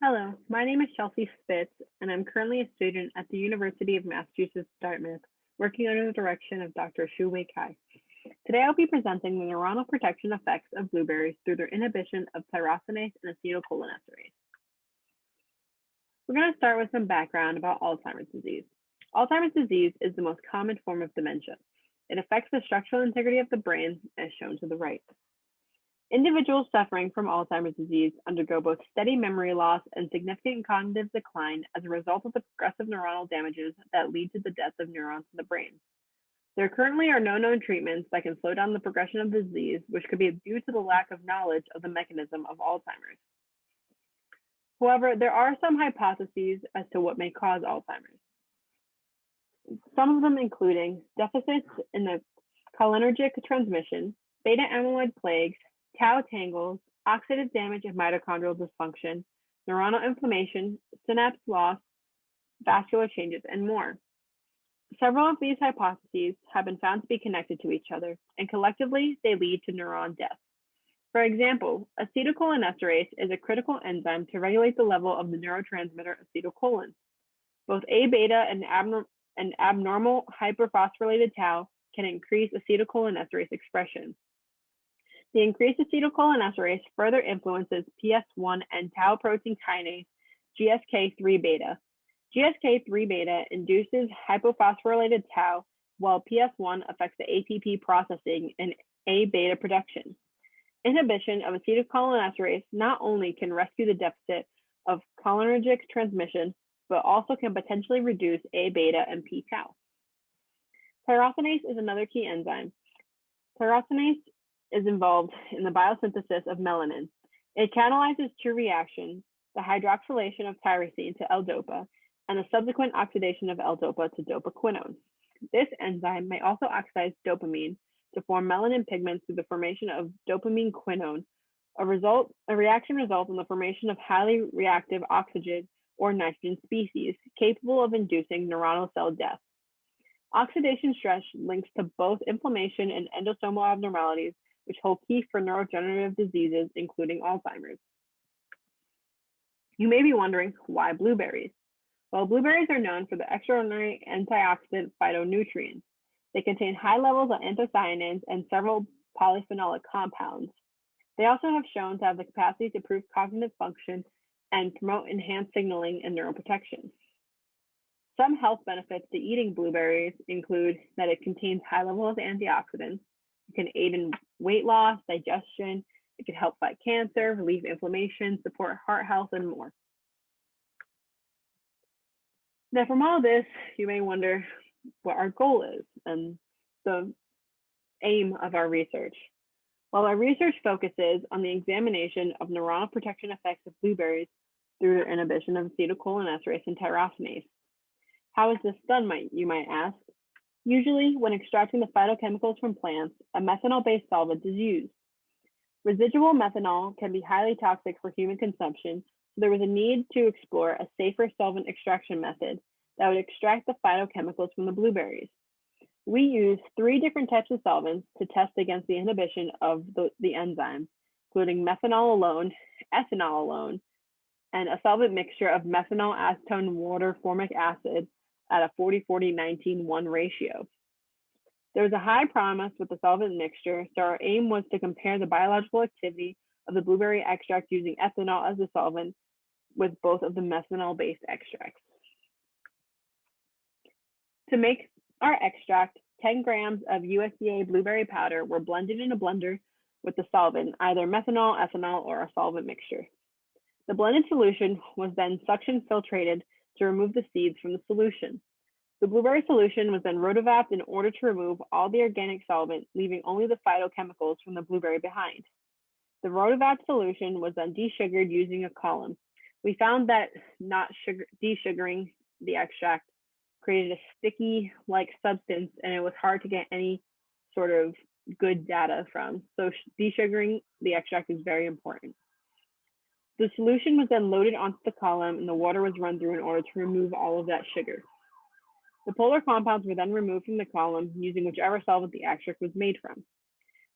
Hello, my name is Chelsea Spitz, and I'm currently a student at the University of Massachusetts Dartmouth, working under the direction of Dr. Shu-Wei Kai. Today I'll be presenting the neuronal protection effects of blueberries through their inhibition of tyrosinase and acetylcholinesterase. We're going to start with some background about Alzheimer's disease. Alzheimer's disease is the most common form of dementia. It affects the structural integrity of the brain, as shown to the right. Individuals suffering from Alzheimer's disease undergo both steady memory loss and significant cognitive decline as a result of the progressive neuronal damages that lead to the death of neurons in the brain. There currently are no known treatments that can slow down the progression of the disease, which could be due to the lack of knowledge of the mechanism of Alzheimer's. However, there are some hypotheses as to what may cause Alzheimer's. Some of them including deficits in the cholinergic transmission, beta amyloid plaques, tau tangles, oxidative damage and mitochondrial dysfunction, neuronal inflammation, synapse loss, vascular changes, and more. Several of these hypotheses have been found to be connected to each other, and collectively they lead to neuron death. For example, acetylcholinesterase is a critical enzyme to regulate the level of the neurotransmitter acetylcholine. Both A-beta and abnormal hyperphosphorylated tau can increase acetylcholinesterase expression. The increased acetylcholinesterase further influences PS1 and tau protein kinase GSK3 beta. GSK3 beta induces hypophosphorylated tau, while PS1 affects the ATP processing and A beta production. Inhibition of acetylcholinesterase not only can rescue the deficit of cholinergic transmission, but also can potentially reduce A beta and P tau. Tyrosinase is another key enzyme. Tyrosinase is involved in the biosynthesis of melanin. It catalyzes two reactions, the hydroxylation of tyrosine to L-dopa and the subsequent oxidation of L-dopa to dopaquinone. This enzyme may also oxidize dopamine to form melanin pigments through the formation of dopamine quinone. A reaction results in the formation of highly reactive oxygen or nitrogen species capable of inducing neuronal cell death. Oxidation stress links to both inflammation and endosomal abnormalities, which hold key for neurodegenerative diseases, including Alzheimer's. You may be wondering, why blueberries? Well, blueberries are known for the extraordinary antioxidant phytonutrients. They contain high levels of anthocyanins and several polyphenolic compounds. They also have shown to have the capacity to improve cognitive function and promote enhanced signaling and neuroprotection. Some health benefits to eating blueberries include that it contains high levels of antioxidants. It can aid in weight loss, digestion. It can help fight cancer, relieve inflammation, support heart health, and more. Now, from all this, you may wonder what our goal is and the aim of our research. Well, our research focuses on the examination of neuronal protection effects of blueberries through their inhibition of acetylcholinesterase and tyrosinase. How is this done, you might ask? Usually, when extracting the phytochemicals from plants, a methanol-based solvent is used. Residual methanol can be highly toxic for human consumption, so there was a need to explore a safer solvent extraction method that would extract the phytochemicals from the blueberries. We used 3 different types of solvents to test against the inhibition of the enzyme, including methanol alone, ethanol alone, and a solvent mixture of methanol, acetone, water, formic acid at a 40-40-19-1 ratio. There was a high promise with the solvent mixture, so our aim was to compare the biological activity of the blueberry extract using ethanol as the solvent with both of the methanol-based extracts. To make our extract, 10 grams of USDA blueberry powder were blended in a blender with the solvent, either methanol, ethanol, or a solvent mixture. The blended solution was then suction filtrated to remove the seeds from the solution. The blueberry solution was then rotovapped in order to remove all the organic solvent, leaving only the phytochemicals from the blueberry behind. The rotovapped solution was then desugared using a column. We found that not desugaring the extract created a sticky-like substance, and it was hard to get any sort of good data from. So desugaring the extract is very important. The solution was then loaded onto the column and the water was run through in order to remove all of that sugar. The polar compounds were then removed from the column using whichever solvent the extract was made from.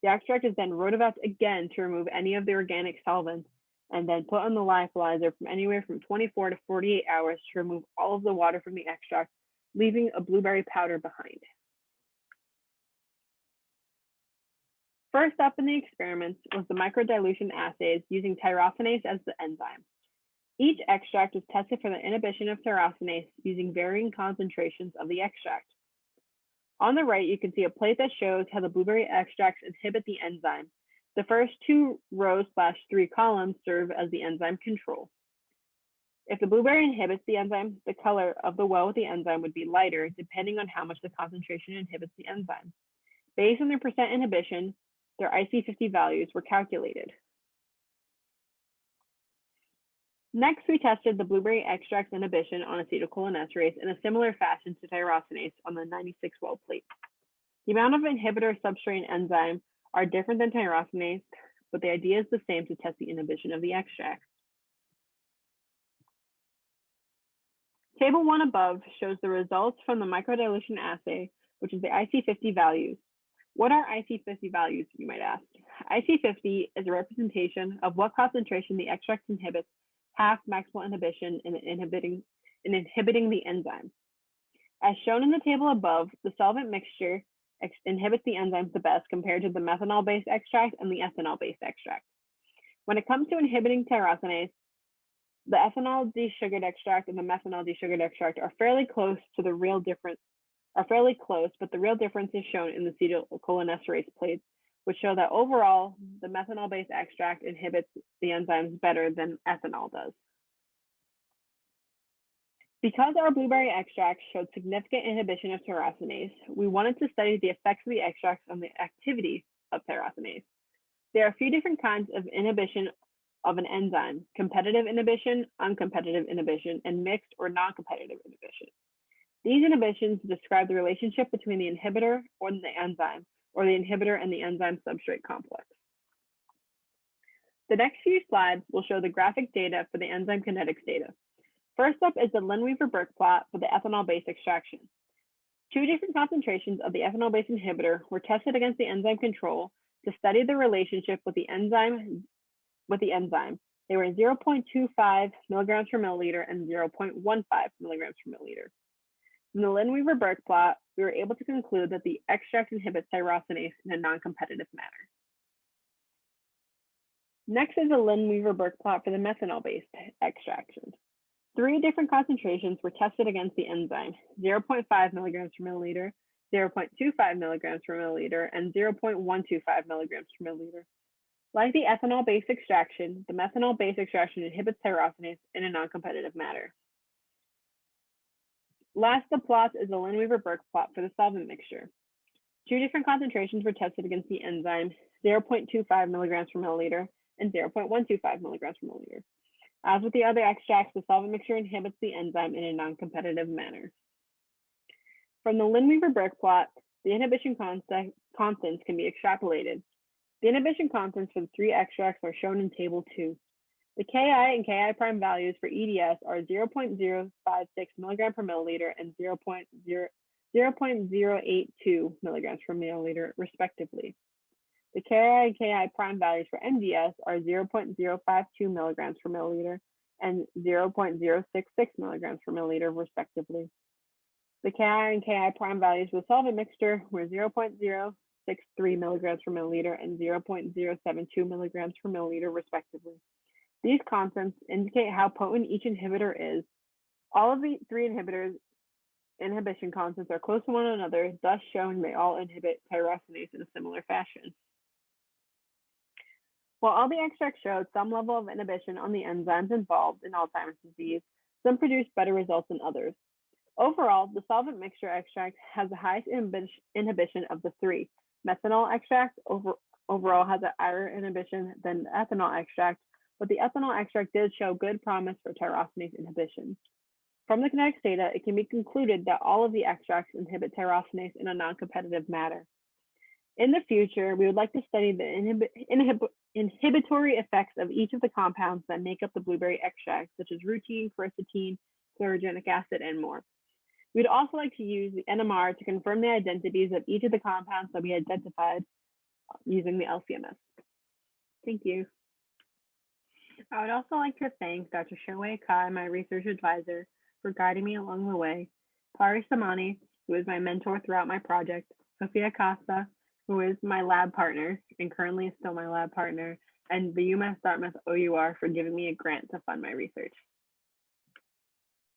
The extract is then rotovapped again to remove any of the organic solvents, and then put on the lyophilizer from anywhere from 24 to 48 hours to remove all of the water from the extract, leaving a blueberry powder behind. First up in the experiments was the microdilution assays using tyrosinase as the enzyme. Each extract was tested for the inhibition of tyrosinase using varying concentrations of the extract. On the right, you can see a plate that shows how the blueberry extracts inhibit the enzyme. The first 2 rows/3 columns serve as the enzyme control. If the blueberry inhibits the enzyme, the color of the well with the enzyme would be lighter, depending on how much the concentration inhibits the enzyme. Based on their percent inhibition, their IC50 values were calculated. Next, we tested the blueberry extract inhibition on acetylcholinesterase in a similar fashion to tyrosinase on the 96 well plate. The amount of inhibitor substrate enzyme are different than tyrosinase, but the idea is the same to test the inhibition of the extract. Table 1 above shows the results from the microdilution assay, which is the IC50 values. What are IC50 values, you might ask? IC50 is a representation of what concentration the extract inhibits half maximal inhibition in inhibiting the enzyme. As shown in the table above, the solvent mixture inhibits the enzymes the best compared to the methanol-based extract and the ethanol-based extract. When it comes to inhibiting tyrosinase, the ethanol desugared extract and the methanol desugared extract are fairly close, but the real difference is shown in the acetylcholinesterase plates, which show that overall, the methanol-based extract inhibits the enzymes better than ethanol does. Because our blueberry extract showed significant inhibition of tyrosinase, we wanted to study the effects of the extracts on the activity of tyrosinase. There are a few different kinds of inhibition of an enzyme: competitive inhibition, uncompetitive inhibition, and mixed or non-competitive inhibition. These inhibitions describe the relationship between the inhibitor or the enzyme, or the inhibitor and the enzyme substrate complex. The next few slides will show the graphic data for the enzyme kinetics data. First up is the Lineweaver-Burke plot for the ethanol-based extraction. 2 different concentrations of the ethanol-based inhibitor were tested against the enzyme control to study the relationship with the enzyme. They were 0.25 milligrams per milliliter and 0.15 milligrams per milliliter. From the Lineweaver-Burke plot, we were able to conclude that the extract inhibits tyrosinase in a non-competitive manner. Next is the Lineweaver-Burke plot for the methanol-based extraction. 3 different concentrations were tested against the enzyme: 0.5 milligrams per milliliter, 0.25 milligrams per milliliter, and 0.125 milligrams per milliliter. Like the ethanol-based extraction, the methanol-based extraction inhibits tyrosinase in a non-competitive manner. Last, the plot is the Lineweaver-Burke plot for the solvent mixture. 2 different concentrations were tested against the enzyme: 0.25 milligrams per milliliter and 0.125 milligrams per milliliter. As with the other extracts, the solvent mixture inhibits the enzyme in a non-competitive manner. From the Lineweaver-Burke plot, the inhibition constants can be extrapolated. The inhibition constants for the 3 extracts are shown in Table 2. The Ki and Ki prime values for EDS are 0.056 milligram per milliliter and 0.082 milligrams per milliliter, respectively. The Ki and Ki prime values for MDS are 0.052 milligrams per milliliter and 0.066 milligrams per milliliter, respectively. The Ki and Ki prime values for the solvent mixture were 0.063 milligrams per milliliter and 0.072 milligrams per milliliter, respectively. These constants indicate how potent each inhibitor is. All of the 3 inhibition constants are close to one another, thus showing they all inhibit tyrosinase in a similar fashion. While all the extracts showed some level of inhibition on the enzymes involved in Alzheimer's disease, some produced better results than others. Overall, the solvent mixture extract has the highest inhibition of the 3. Methanol extract overall has a higher inhibition than the ethanol extract, but the ethanol extract did show good promise for tyrosinase inhibition. From the kinetics data, it can be concluded that all of the extracts inhibit tyrosinase in a non-competitive manner. In the future, we would like to study the inhibitory effects of each of the compounds that make up the blueberry extract, such as rutein, quercetin, chlorogenic acid, and more. We'd also like to use the NMR to confirm the identities of each of the compounds that we identified using the LCMS. Thank you. I would also like to thank Dr. Shoei Kai, my research advisor, for guiding me along the way, Pari Samani, who is my mentor throughout my project, Sophia Costa, who is my lab partner and currently is still my lab partner, and the UMass Dartmouth OUR for giving me a grant to fund my research.